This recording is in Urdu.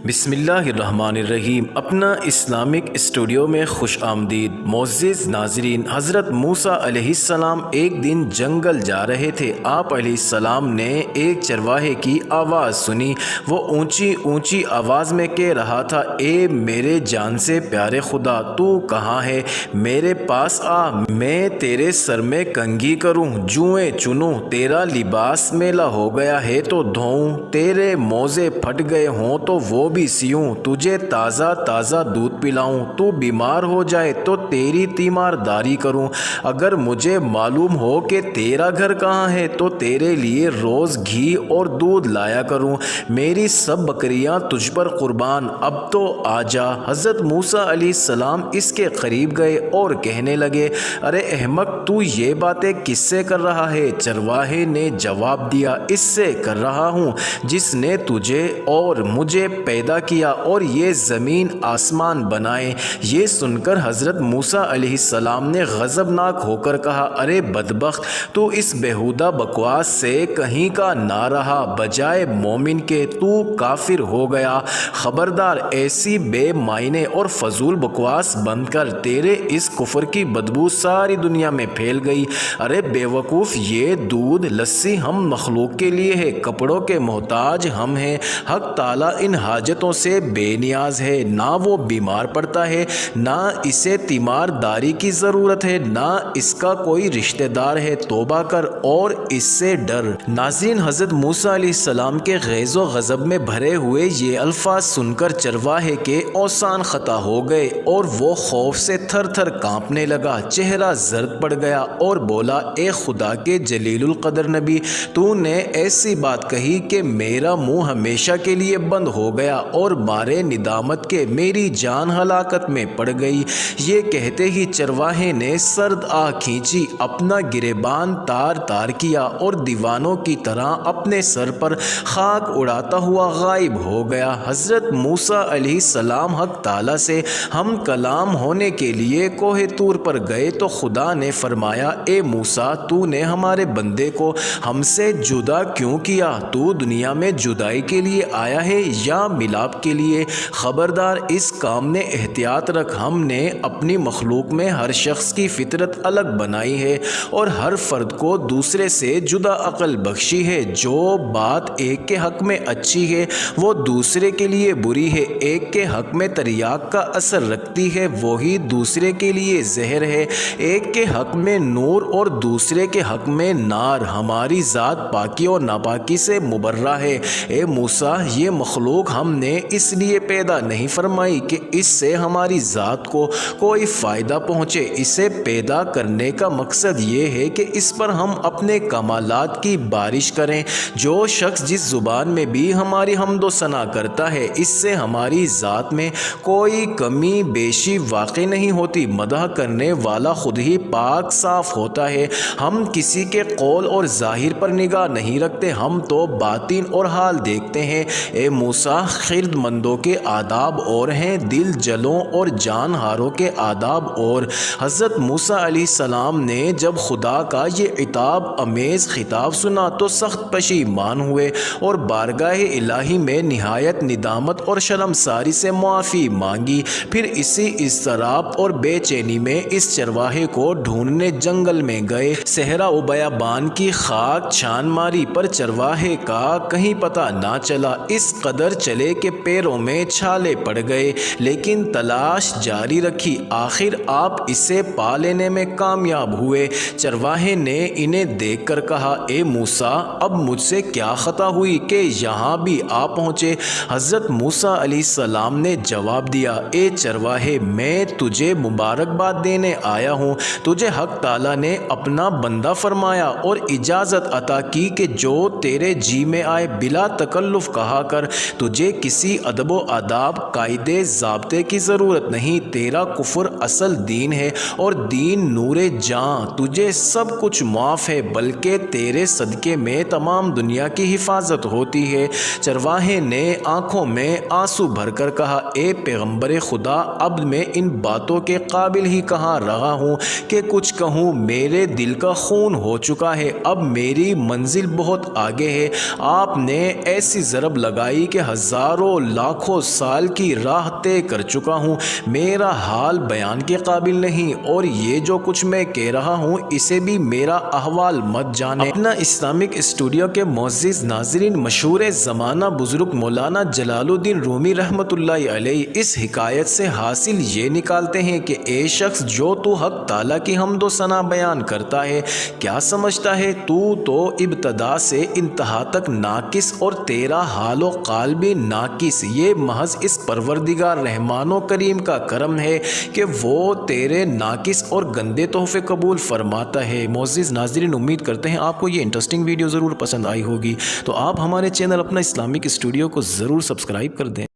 بسم اللہ الرحمن الرحیم۔ اپنا اسلامک اسٹوڈیو میں خوش آمدید۔ معزز ناظرین، حضرت موسیٰ علیہ السلام ایک دن جنگل جا رہے تھے۔ آپ علیہ السلام نے ایک چرواہے کی آواز سنی۔ وہ اونچی اونچی آواز میں کہہ رہا تھا، اے میرے جان سے پیارے خدا، تو کہاں ہے؟ میرے پاس آ، میں تیرے سر میں کنگھی کروں، جوئیں چنوں، تیرا لباس میلا ہو گیا ہے تو دھوؤں، تیرے موزے پھٹ گئے ہوں تو وہ بھی سیوں، تجھے تازہ تازہ دودھ پلاؤں، تو بیمار ہو جائے تو تیری تیمارداری کروں، اگر مجھے معلوم ہو کہ تیرا گھر کہاں ہے تو تیرے لیے روز گھی اور دودھ لایا کروں، میری سب بکریاں تجھ پر قربان، اب تو آ جا۔ حضرت موسیٰ علیہ السلام اس کے قریب گئے اور کہنے لگے، ارے احمق، تو یہ باتیں کس سے کر رہا ہے؟ چرواہے نے جواب دیا، اس سے کر رہا ہوں جس نے تجھے اور مجھے پیدا کیا اور یہ زمین آسمان بنائے۔ یہ سن کر حضرت موسیٰ علیہ السلام نے غضبناک ہو کر کہا، ارے بدبخت، تو اس بیہودہ بکواس سے کہیں کا نہ رہا، بجائے مومن کے تو کافر ہو گیا۔ خبردار، ایسی بے معنی اور فضول بکواس بند کر، تیرے اس کفر کی بدبو ساری دنیا میں پھیل گئی۔ ارے بے وقوف، یہ دودھ لسی ہم مخلوق کے لیے ہے، کپڑوں کے محتاج ہم ہیں، حق تعالیٰ ان حاجتوں سے بے نیاز ہے، نہ وہ بیمار پڑتا ہے، نہ اسے تیمارداری کی ضرورت ہے، نہ اس کا کوئی رشتہ دار ہے، توبہ کر اور اس سے ڈر۔ ناظرین، حضرت موسیٰ علیہ السلام کے غیظ و غضب میں بھرے ہوئے یہ الفاظ سن کر چرواہے کے اوسان خطا ہو گئے اور وہ خوف سے تھر تھر کانپنے لگا، چہرہ زرد پڑ گیا اور بولا، اے خدا کے جلیل القدر نبی، تو نے ایسی بات کہی کہ میرا منہ ہمیشہ کے لیے بند ہو گیا اور مارے ندامت کے میری جان ہلاکت میں پڑ گئی۔ یہ کہتے ہی چرواہے نے سرد آہ کھینچی، اپنا گریبان تار تار کیا اور دیوانوں کی طرح اپنے سر پر خاک اڑاتا ہوا غائب ہو گیا۔ حضرت موسیٰ علیہ السلام حق تعالیٰ سے ہم کلام ہونے کے لیے کوہ طور پر گئے تو خدا نے فرمایا، اے موسیٰ، تو نے ہمارے بندے کو ہم سے جدا کیوں کیا؟ تو دنیا میں جدائی کے لیے آیا ہے یا ملاپ کے لیے؟ خبردار، اس کام میں احتیاط رکھ، ہم نے اپنی مخلوق میں ہر شخص کی فطرت الگ بنائی ہے اور ہر فرد کو دوسرے سے جدا عقل بخشی ہے، جو بات ایک کے حق میں اچھی ہے وہ دوسرے کے لیے بری ہے، ایک کے حق میں تریاق کا اثر رکھتی ہے وہی دوسرے کے لیے زہر ہے، ایک کے حق میں نور اور دوسرے کے حق میں نار، ہماری ذات پاکی اور ناپاکی سے مبرہ ہے۔ اے موسیٰ، یہ مخلوق ہم نے اس لیے پیدا نہیں فرمائی کہ اس سے ہماری ذات کو کوئی فائدہ پہنچے، اسے پیدا کرنے کا مقصد یہ ہے کہ اس پر ہم اپنے کمالات کی بارش کریں۔ جو شخص جس زبان میں بھی ہماری حمد و ثنا کرتا ہے، اس سے ہماری ذات میں کوئی کمی بیشی واقع نہیں ہوتی، مدح کرنے والا خود ہی پاک صاف ہوتا ہے۔ ہم کسی کے قول اور ظاہر پر نگاہ نہیں رکھتے، ہم تو باطن اور حال دیکھتے ہیں۔ اے موسیٰ، خرد مندوں کے آداب اور ہیں، دل جلوں اور جان ہاروں کے آداب اور۔ حضرت موسیٰ علیہ السلام نے جب خدا کا یہ عتاب امیز خطاب سنا تو سخت پشیمان ہوئے اور بارگاہ الہی میں نہایت ندامت اور شرمساری سے معافی مانگی۔ پھر اسی اضطراب اور بے چینی میں اس چرواہے کو ڈھونڈنے جنگل میں گئے۔ صحرا و بیابان کی خاک چھان ماری پر چرواہے کا کہیں پتہ نہ چلا، اس قدر چلے کہ پیروں میں چھالے پڑ گئے، لیکن تلاش جاری رکھی، آخر آپ اسے پا لینے میں کامیاب ہوئے۔ چرواہے نے انہیں دیکھ کر کہا، اے موسیٰ، اب مجھ سے کیا خطا ہوئی کہ یہاں بھی آ پہنچے؟ حضرت موسیٰ علیہ السلام نے جواب دیا، اے چرواہے، میں تجھے مبارکباد دینے آیا ہوں، تجھے حق تعالیٰ نے اپنا بندہ فرمایا اور اجازت عطا کی کہ جو تیرے جی میں آئے بلا تکلف کہا کر، تجھے کسی ادب و آداب، قاعدے ضابطے کی ضرورت نہیں، تیرا کفر اصل دین ہے اور دین نور جاں، تجھے سب کچھ معاف ہے بلکہ تیرے صدقے میں تمام دنیا کی حفاظت ہوتی ہے۔ چرواہے نے آنکھوں میں آنسو بھر کر کہا، اے پیغمبر خدا، اب میں ان باتوں کے قابل ہی کہاں رہا ہوں کہ کچھ کہوں، میرے دل کا خون ہو چکا ہے، اب میری منزل بہت آگے ہے۔ آپ نے ایسی ضرب لگائی کہ ہزاروں لاکھوں سال کی راہ طے کر چکا ہوں، میرا حال بیان کے قابل نہیں، اور یہ جو کچھ میں کہہ رہا ہوں اسے بھی میرا احوال مت جانے۔ اپنا اسلامک اسٹوڈیو کے معزز ناظرین، مشہور زمانہ بزرگ مولانا جلال الدین رومی رحمۃ اللہ علیہ اس حکایت سے حاصل یہ نکالتے ہیں کہ اے شخص جو تو حق تعالیٰ کی حمد و ثنا بیان کرتا ہے، کیا سمجھتا ہے تو ابتدا سے انتہا تک ناقص اور تیرا حال و قال بھی ناقص۔ یہ محض اس پروردگار رحمان و کریم کا کرم ہے کہ وہ تیرے ناقص اور گندے تحفے قبول فرماتا ہے۔ معزز ناظرین، امید کرتے ہیں آپ کو یہ انٹرسٹنگ ویڈیو ضرور پسند آئی ہوگی، تو آپ ہمارے چینل اپنا اسلامک اسٹوڈیو کو ضرور سبسکرائب کر دیں۔